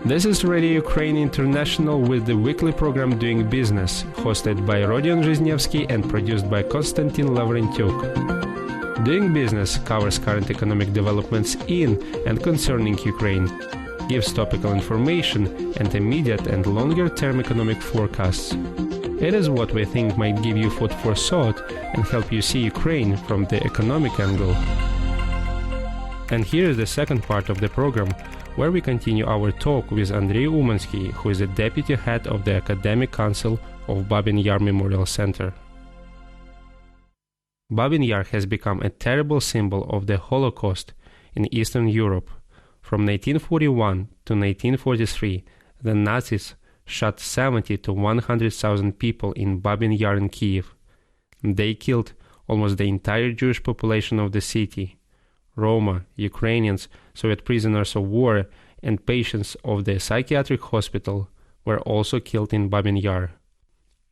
This is Radio Ukraine International with the weekly program Doing Business, hosted by Rodion Zhiznievsky and produced by Konstantin Lavrentyuk. Doing Business covers current economic developments in and concerning Ukraine, gives topical information and immediate and longer-term economic forecasts. It is what we think might give you food for thought and help you see Ukraine from the economic angle. And here is the second part of the program, where we continue our talk with Andrej Umansky, who is the deputy head of the Academic Council of Babyn Yar Memorial Center. Babyn Yar has become a terrible symbol of the Holocaust in Eastern Europe. From 1941 to 1943, the Nazis shot 70 to 100,000 people in Babyn Yar in Kiev. They killed almost the entire Jewish population of the city. Roma, Ukrainians, Soviet prisoners of war, and patients of the psychiatric hospital were also killed in Babyn Yar.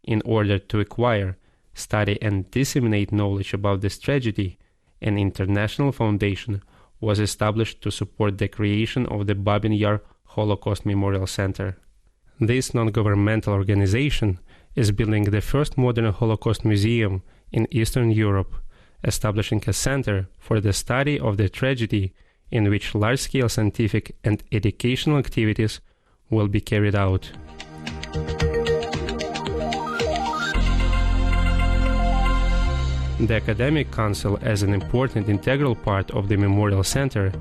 In order to acquire, study, and disseminate knowledge about this tragedy, an international foundation was established to support the creation of the Babyn Yar Holocaust Memorial Center. This non-governmental organization is building the first modern Holocaust museum in Eastern Europe, establishing a center for the study of the tragedy in which large-scale scientific and educational activities will be carried out. The Academic Council, as an important integral part of the Memorial Center,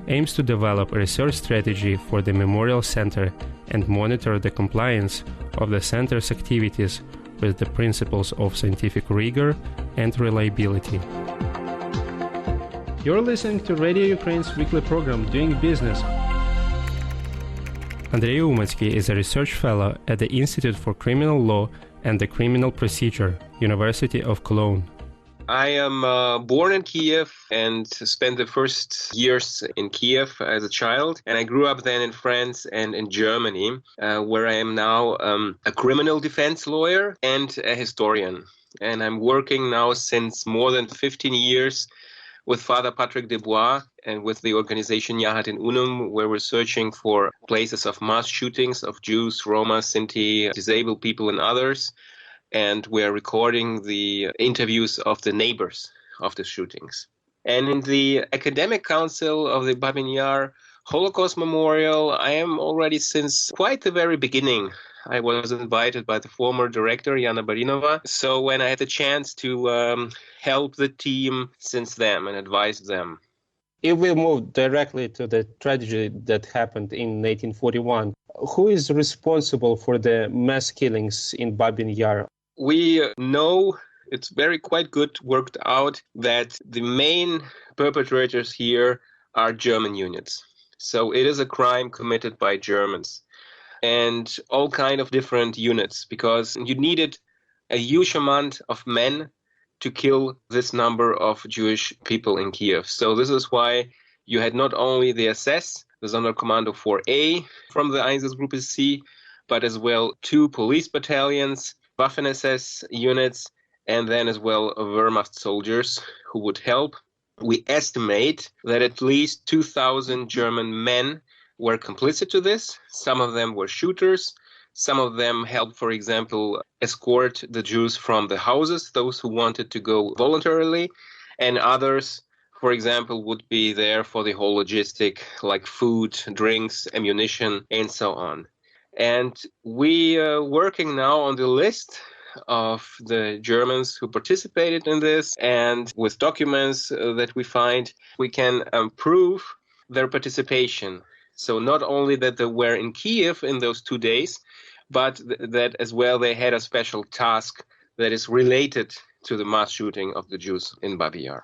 aims to develop a research strategy for the Memorial Center and monitor the compliance of the center's activities with the principles of scientific rigor and reliability. You're listening to Radio Ukraine's weekly program, Doing Business. Andrej Umansky is a research fellow at the Institute for Criminal Law and the Criminal Procedure, University of Cologne. I am born in Kiev and spent the first years in Kiev as a child. And I grew up then in France and in Germany, where I am now a criminal defense lawyer and a historian. And I'm working now since more than 15 years with Father Patrick Desbois and with the organization Yahad in Unum, where we're searching for places of mass shootings of Jews, Roma, Sinti, disabled people and others. And we're recording the interviews of the neighbors of the shootings. And in the Academic Council of the Babyn Yar Holocaust Memorial, I am already since quite the very beginning. I was invited by the former director, Yana Barinova. So when I had the chance to help the team since then and advise them. If we move directly to the tragedy that happened in 1841, who is responsible for the mass killings in Babyn Yar? We know it's quite good worked out that the main perpetrators here are German units. So it is a crime committed by Germans and all kind of different units, because you needed a huge amount of men to kill this number of Jewish people in Kiev. So this is why you had not only the SS, the Sonderkommando 4A from the Einsatzgruppe C, but as well 2 police battalions, Waffen-SS units, and then as well Wehrmacht soldiers who would help. We estimate that at least 2,000 German men were complicit to this. Some of them were shooters. Some of them helped, for example, escort the Jews from the houses, those who wanted to go voluntarily, and others, for example, would be there for the whole logistic, like food, drinks, ammunition, and so on. And we are working now on the list of the Germans who participated in this, and with documents that we find, we can prove their participation. So not only that they were in Kiev in those 2 days, but that as well they had a special task that is related to the mass shooting of the Jews in Babyn Yar.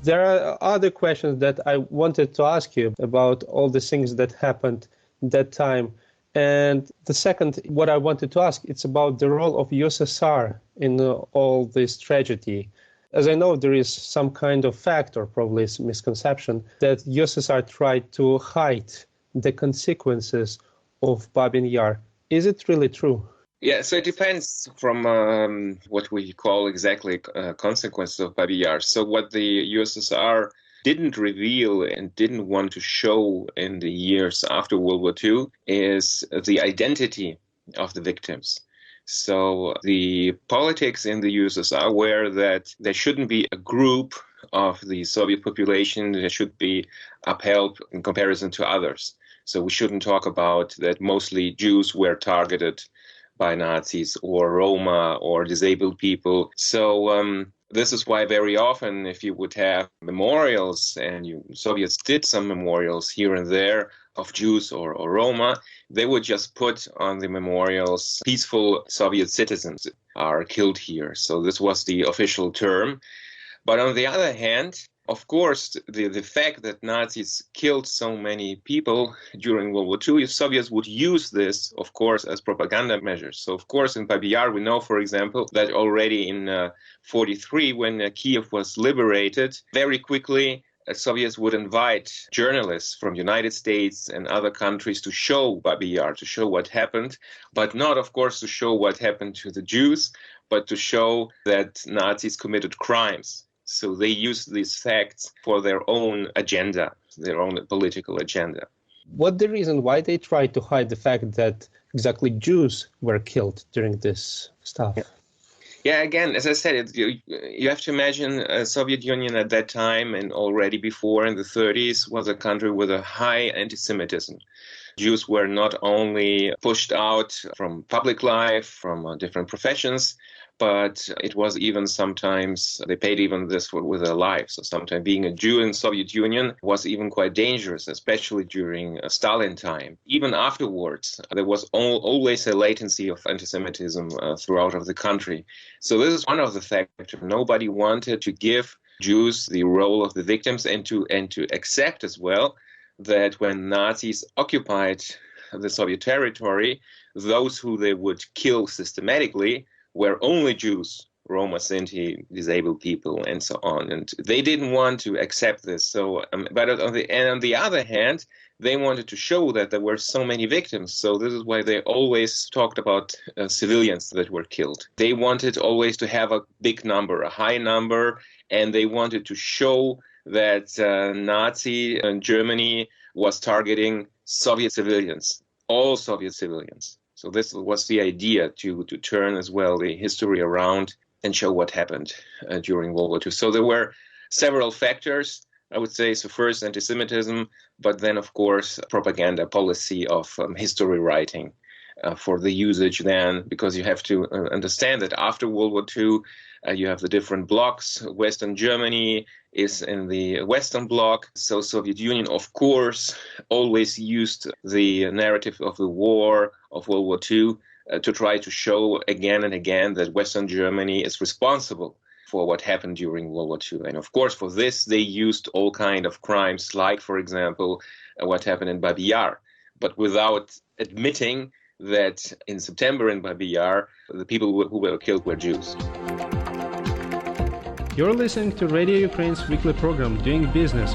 There are other questions that I wanted to ask you about all the things that happened that time. And the second, what I wanted to ask, it's about the role of USSR in all this tragedy. As I know, there is some kind of fact, or probably misconception, that USSR tried to hide the consequences of Babyn Yar. Is it really true? Yeah, so it depends from what we call exactly consequences of Babyn Yar. So what the USSR didn't reveal and didn't want to show in the years after World War II is the identity of the victims. So the politics in the USSR were that there shouldn't be a group of the Soviet population that should be upheld in comparison to others. So we shouldn't talk about that mostly Jews were targeted by Nazis or Roma or disabled people. So this is why very often if you would have memorials, and Soviets did some memorials here and there of Jews or Roma, they would just put on the memorials, peaceful Soviet citizens are killed here. So this was the official term. But on the other hand, of course, the fact that Nazis killed so many people during World War II, Soviets would use this, of course, as propaganda measures. So, of course, in Babyn Yar, we know, for example, that already in 1943, when Kiev was liberated, very quickly, Soviets would invite journalists from the United States and other countries to show Babyn Yar, to show what happened, but not, of course, to show what happened to the Jews, but to show that Nazis committed crimes. So they used these facts for their own agenda, their own political agenda. What's the reason why they tried to hide the fact that exactly Jews were killed during this stuff? Yeah, again, as I said, you have to imagine Soviet Union at that time and already before in the 1930s was a country with a high anti-Semitism. Jews were not only pushed out from public life, from different professions, but it was even sometimes, they paid even this with their lives. So sometimes being a Jew in Soviet Union was even quite dangerous, especially during Stalin time. Even afterwards, there was always a latency of anti-Semitism throughout of the country. So this is one of the factors. Nobody wanted to give Jews the role of the victims and to accept as well that when Nazis occupied the Soviet territory, those who they would kill systematically were only Jews, Roma, Sinti, disabled people, and so on. And they didn't want to accept this. So, but on the other hand, they wanted to show that there were so many victims. So this is why they always talked about civilians that were killed. They wanted always to have a big number, a high number, and they wanted to show that Nazi Germany was targeting Soviet civilians, all Soviet civilians. So this was the idea, to turn as well the history around and show what happened during World War II. So there were several factors, I would say. So first, anti-Semitism, but then, of course, propaganda policy of history writing for the usage then, because you have to understand that after World War II, you have the different blocks. Western Germany is in the Western bloc. So Soviet Union, of course, always used the narrative of the war of World War II to try to show again and again that Western Germany is responsible for what happened during World War II. And of course, for this, they used all kinds of crimes, like, for example, what happened in Babyn Yar, but without admitting that in September in Babyn Yar, the people who were killed were Jews. You're listening to Radio Ukraine's weekly program, Doing Business.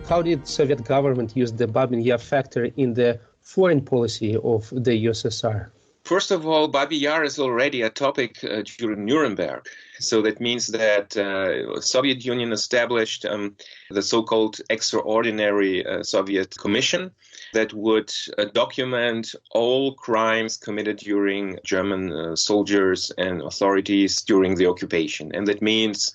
How did Soviet government use the Babyn Yar factor in the foreign policy of the USSR? First of all, Babyn Yar is already a topic during Nuremberg. So that means that Soviet Union established the so-called Extraordinary Soviet Commission that would document all crimes committed during German soldiers and authorities during the occupation. And that means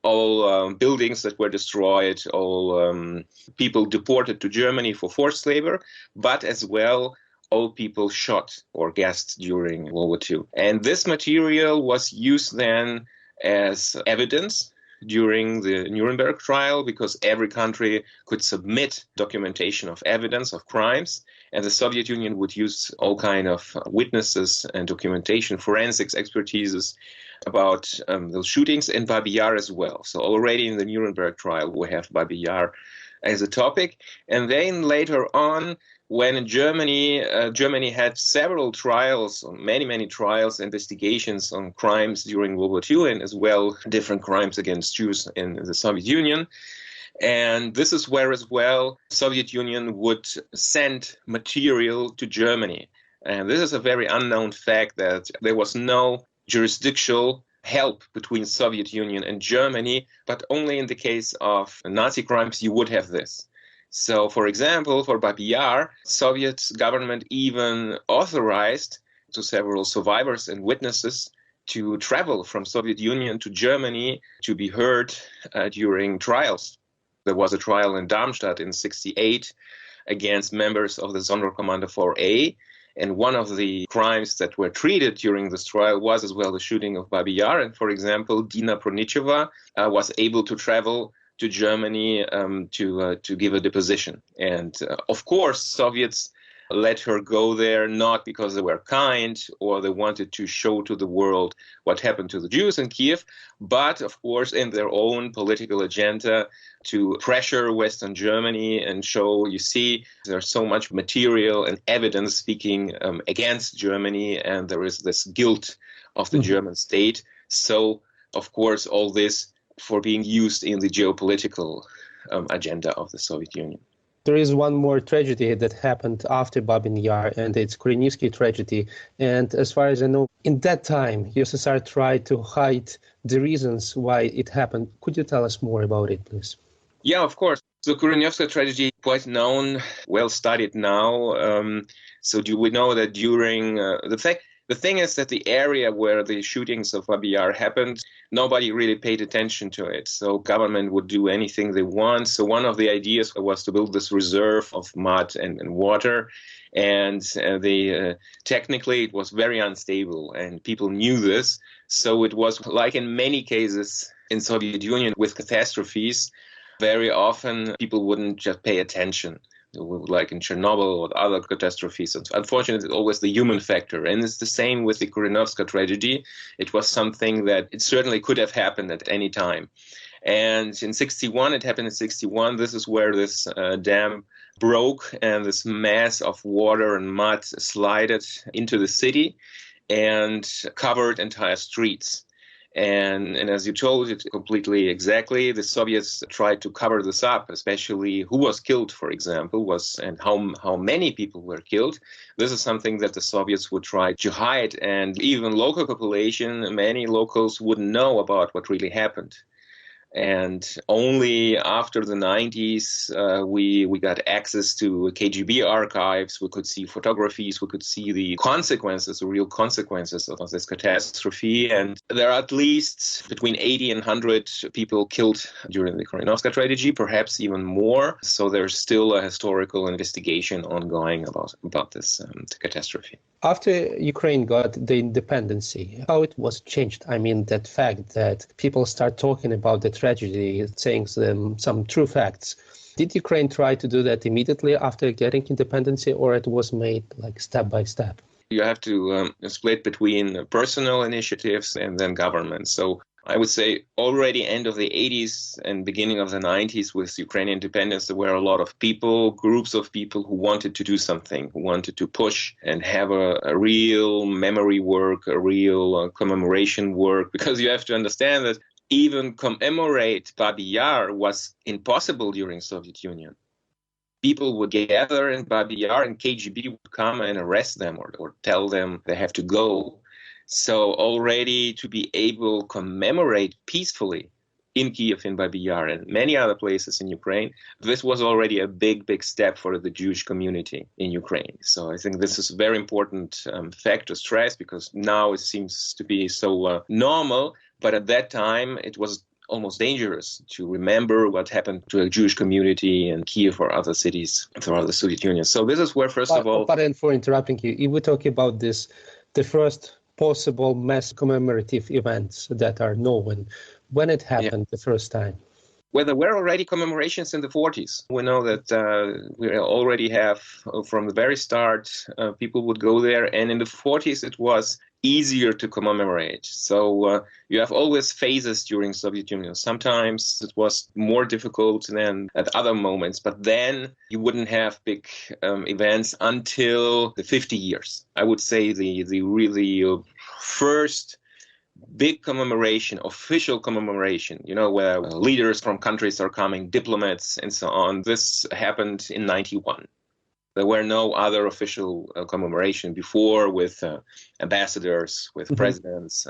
all buildings that were destroyed, all people deported to Germany for forced labor, but as well all people shot or gassed during World War II. And this material was used then as evidence during the Nuremberg trial, because every country could submit documentation of evidence of crimes, and the Soviet Union would use all kinds of witnesses and documentation, forensics expertises about those shootings, and Babyn Yar as well. So already in the Nuremberg trial, we have Babyn Yar as a topic. And then later on, when Germany had several trials, many trials, investigations on crimes during World War II, and as well different crimes against Jews in the Soviet Union. And this is where as well Soviet Union would send material to Germany And this is a very unknown fact that there was no jurisdictional help between Soviet Union and Germany, but only in the case of Nazi crimes you would have this. So, for example, for Babyn Yar, Soviet government even authorized to several survivors and witnesses to travel from Soviet Union to Germany to be heard during trials. There was a trial in Darmstadt in 1968 against members of the Sonderkommando 4A, and one of the crimes that were treated during this trial was as well the shooting of Babyn Yar. And, for example, Dina Pronicheva was able to travel to Germany to give a deposition. And, of course, Soviets let her go there not because they were kind or they wanted to show to the world what happened to the Jews in Kiev, but, of course, in their own political agenda to pressure Western Germany and show, you see, there's so much material and evidence speaking against Germany, and there is this guilt of the German state. So, of course, all this for being used in the geopolitical agenda of the Soviet Union. There is one more tragedy that happened after Babyn Yar, and it's Krinnitsky Tragedy. And as far as I know, in that time, USSR tried to hide the reasons why it happened. Could you tell us more about it, please? Yeah, of course. The Krinnitsky tragedy, quite known, well studied now. So do we know that during the thing is that the area where the shootings of Babyn Yar happened, nobody really paid attention to it. So government would do anything they want. So one of the ideas was to build this reserve of mud and water. And technically it was very unstable and people knew this. So it was like in many cases in Soviet Union with catastrophes, very often people wouldn't just pay attention. Like in Chernobyl or other catastrophes. Unfortunately, it's always the human factor. And it's the same with the Krinnitsky tragedy. It was something that it certainly could have happened at any time. And in 1961, it happened in 1961. This is where this dam broke and this mass of water and mud slided into the city and covered entire streets. And as you told it completely exactly, the Soviets tried to cover this up, especially who was killed, for example, and how many people were killed. This is something that the Soviets would try to hide. And even local population, many locals wouldn't know about what really happened. And only after the 90s, we got access to KGB archives. We could see photographies. We could see the consequences, the real consequences of this catastrophe. And there are at least between 80 and 100 people killed during the Krinnitsky tragedy, perhaps even more. So there's still a historical investigation ongoing about this catastrophe. After Ukraine got the independence, how it was changed? I mean, that fact that people start talking about the tragedy, saying some true facts. Did Ukraine try to do that immediately after getting independence, or it was made like step by step? You have to split between personal initiatives and then government. So I would say already end of the 80s and beginning of the 90s with Ukrainian independence, there were a lot of people, groups of people who wanted to do something, who wanted to push and have a real memory work, a real commemoration work, because you have to understand that even commemorate Babyn Yar was impossible during Soviet Union. People would gather in Babyn Yar and KGB would come and arrest them or tell them they have to go. So already to be able to commemorate peacefully in Kiev, in Babyn Yar, and many other places in Ukraine, this was already a big, big step for the Jewish community in Ukraine. So I think this is a very important fact to stress, because now it seems to be so normal, but at that time it was almost dangerous to remember what happened to a Jewish community in Kiev or other cities throughout the Soviet Union. So this is where, first of all... But for interrupting you, if we talk about this, the first possible mass commemorative events that are known, when it happened the first time? Well, there were already commemorations in the 40s. We know that we already have, from the very start, people would go there. And in the 40s, it was easier to commemorate. So you have always phases during Soviet Union. Sometimes it was more difficult than at other moments. But then you wouldn't have big events until the 50 years. I would say the really first big commemoration, official commemoration, where leaders from countries are coming, diplomats and so on. This happened in 91. There were no other official commemoration before with ambassadors, with presidents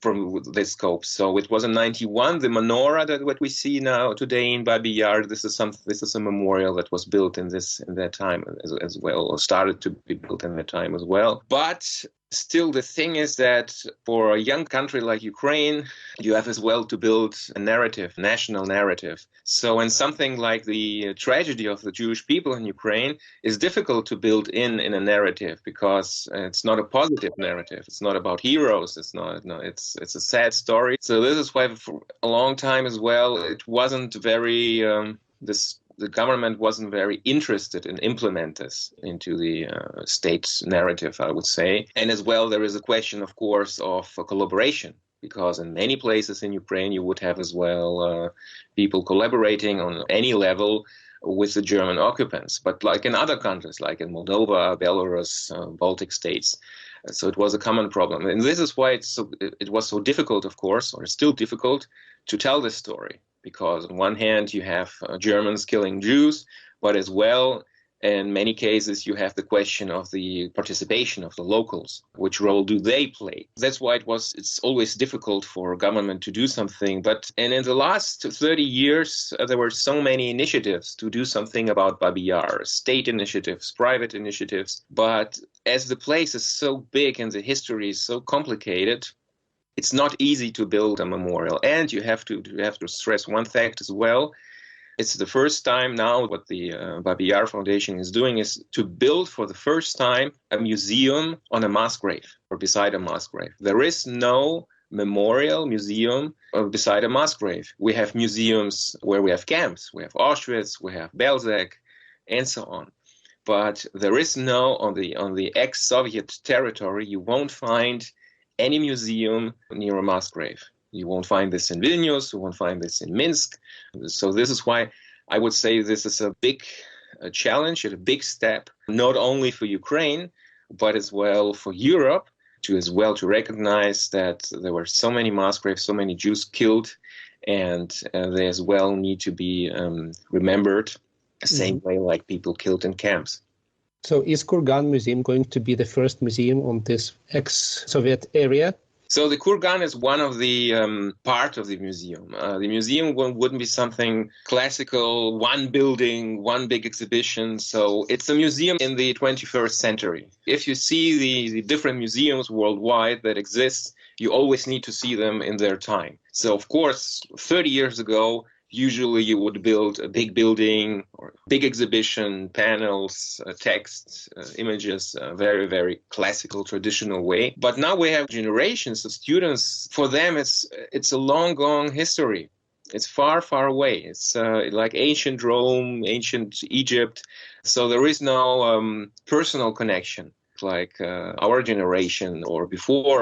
from this scope. So it was in 91, the menorah that what we see now today in Babyn Yar. This is a memorial that was built in that time as well, or started to be built in that time as well. But still, the thing is that for a young country like Ukraine, you have as well to build a narrative, national narrative. So in something like the tragedy of the Jewish people in Ukraine is difficult to build in a narrative, because it's not a positive narrative. It's not about heroes. It's a sad story. So this is why for a long time as well, it wasn't very, the government wasn't very interested in implement this into the state narrative, I would say. And as well, there is a question, of course, of collaboration, because in many places in Ukraine, you would have as well people collaborating on any level with the German occupants. But like in other countries, like in Moldova, Belarus, Baltic states, so it was a common problem. And this is why it was so difficult, of course, or it's still difficult to tell this story. Because on one hand, you have Germans killing Jews, but as well, in many cases, you have the question of the participation of the locals. Which role do they play? That's why it's always difficult for a government to do something. And in the last 30 years, there were so many initiatives to do something about Babyn Yar, state initiatives, private initiatives. But as the place is so big and the history is so complicated, it's not easy to build a memorial. And you have to stress one fact as well. It's the first time now what the Babyn Yar Foundation is doing is to build for the first time a museum on a mass grave or beside a mass grave. There is no memorial museum beside a mass grave. We have museums where we have camps. We have Auschwitz, we have Belzec, and so on. But there is no, on the ex-Soviet territory, you won't find any museum near a mass grave. You won't find this in Vilnius, you won't find this in Minsk. So this is why I would say this is a big challenge, a big step, not only for Ukraine, but as well for Europe, to recognize that there were so many mass graves, so many Jews killed, and they as well need to be remembered the same way like people killed in camps. So is Kurgan Museum going to be the first museum on this ex-Soviet area? So the Kurgan is one of the part of the museum. The museum wouldn't be something classical, one building, one big exhibition. So it's a museum in the 21st century. If you see the different museums worldwide that exist, you always need to see them in their time. So of course, 30 years ago, usually you would build a big building or big exhibition, panels, texts, images, very, very classical, traditional way. But now we have generations of students. For them, it's a long gone history. It's far, far away. It's like ancient Rome, ancient Egypt. So there is no personal connection. Like our generation or before,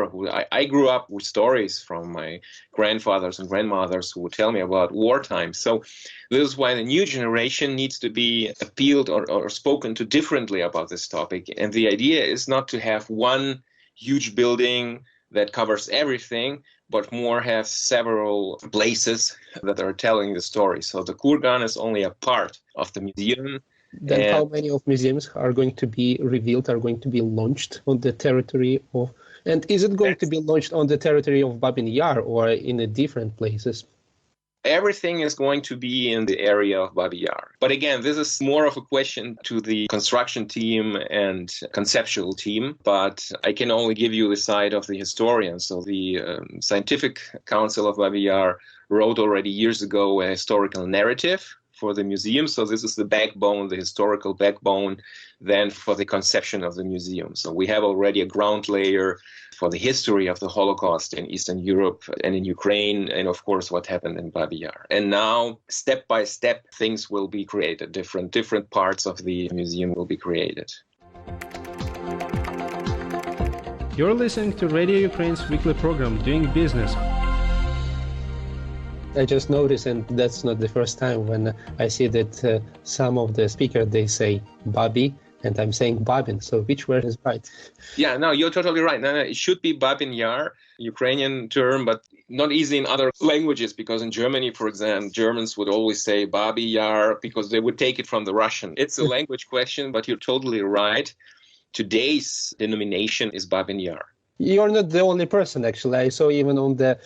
I grew up with stories from my grandfathers and grandmothers who would tell me about wartime. So this is why the new generation needs to be appealed or spoken to differently about this topic. And the idea is not to have one huge building that covers everything, but more have several places that are telling the story. So the Kurgan is only a part of the museum. Then how many of museums are going to be revealed, are going to be launched on the territory of... And is it going to be launched on the territory of Babyn Yar or in different places? Everything is going to be in the area of Babyn Yar. But again, this is more of a question to the construction team and conceptual team. But I can only give you the side of the historian. So the Scientific Council of Babyn Yar wrote already years ago a historical narrative for the museum. So this is the backbone, the historical backbone, then for the conception of the museum. So we have already a ground layer for the history of the Holocaust in Eastern Europe and in Ukraine, and of course what happened in Babyn Yar. And now, step by step, things will be created. Different parts of the museum will be created. You're listening to Radio Ukraine's weekly program, Doing Business. I just noticed, and that's not the first time when I see that some of the speakers, they say Babi, and I'm saying Babyn. So which word is right? Yeah, no, you're totally right. No, it should be Babyn Yar, Ukrainian term, but not easy in other languages, because in Germany, for example, Germans would always say Babyn Yar because they would take it from the Russian. It's a language question, but you're totally right. Today's denomination is Babyn Yar. You're not the only person, actually. I saw even on the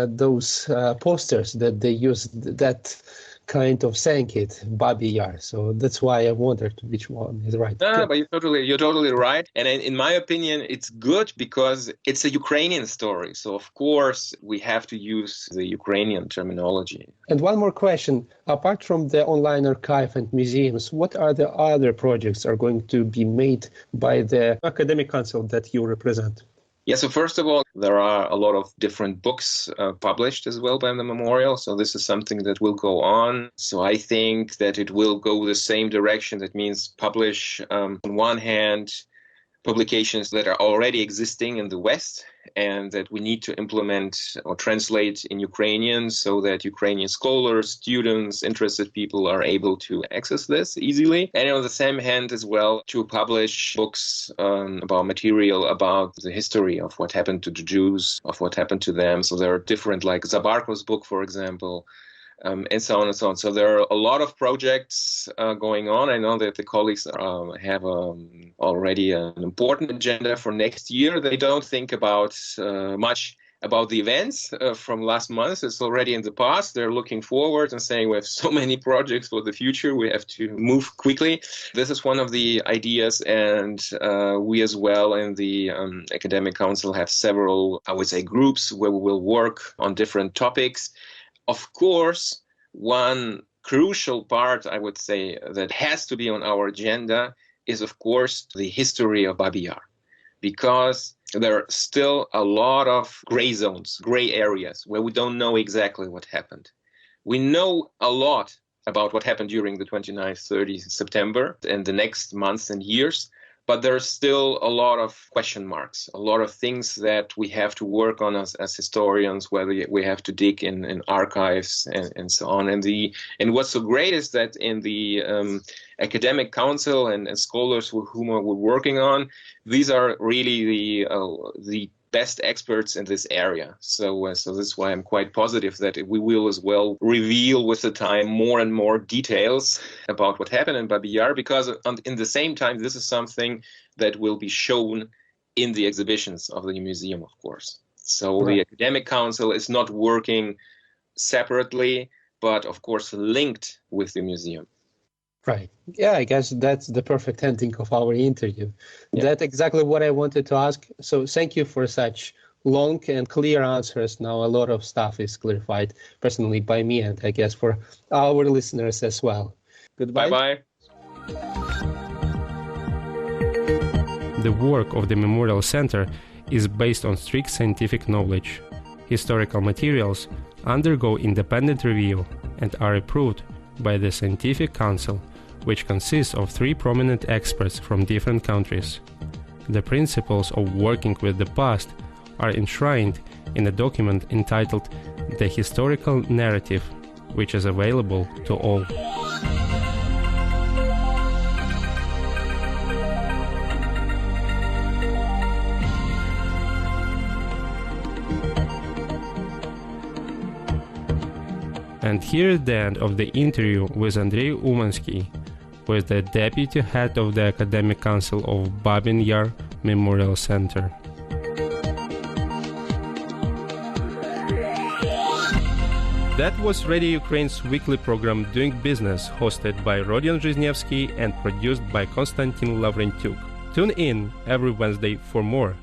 those posters that they used that kind of saying it, Babyn Yar. So that's why I wondered which one is right. No, but you're totally right. And in my opinion, it's good because it's a Ukrainian story. So of course we have to use the Ukrainian terminology. And one more question. Apart from the online archive and museums, what are the other projects are going to be made by the academic council that you represent? Yeah, so first of all, there are a lot of different books published as well by the memorial. So this is something that will go on. So I think that it will go the same direction. That means publish, on one hand, publications that are already existing in the West and that we need to implement or translate in Ukrainian so that Ukrainian scholars, students, interested people are able to access this easily. And on the same hand as well, to publish books about material about the history of what happened to the Jews, of what happened to them. So there are different, like Zabarko's book, for example, and so on and so on. So there are a lot of projects going on. I know that the colleagues have already an important agenda for next year. They don't think about much about the events from last month. It's already in the past. They're looking forward and saying we have so many projects for the future. We have to move quickly. This is one of the ideas. And we as well in the Academic Council have several, I would say, groups where we will work on different topics. Of course, one crucial part, I would say, that has to be on our agenda is, of course, the history of Babyn Yar, because there are still a lot of gray zones, gray areas where we don't know exactly what happened. We know a lot about what happened during the 29th, 30th September and the next months and years, but there's still a lot of question marks, a lot of things that we have to work on as historians, whether we have to dig in archives and so on. And what's so great is that in the academic council and scholars with whom we're working on, these are really the best experts in this area. So this is why I'm quite positive that we will as well reveal with the time more and more details about what happened in Babyn Yar, because in the same time, this is something that will be shown in the exhibitions of the museum, of course. So The Academic Council is not working separately, but of course linked with the museum. Right. Yeah, I guess that's the perfect ending of our interview. Yeah. That's exactly what I wanted to ask. So thank you for such long and clear answers. Now a lot of stuff is clarified personally by me and I guess for our listeners as well. Goodbye. Bye-bye. The work of the Memorial Center is based on strict scientific knowledge. Historical materials undergo independent review and are approved by the Scientific Council, which consists of 3 prominent experts from different countries. The principles of working with the past are enshrined in a document entitled The Historical Narrative, which is available to all. And here is the end of the interview with Andrej Umansky, who is the deputy head of the Academic Council of Babyn Yar Memorial Center. That was Radio Ukraine's weekly program Doing Business, hosted by Rodion Zhiznievsky and produced by Konstantin Lavrentyuk. Tune in every Wednesday for more.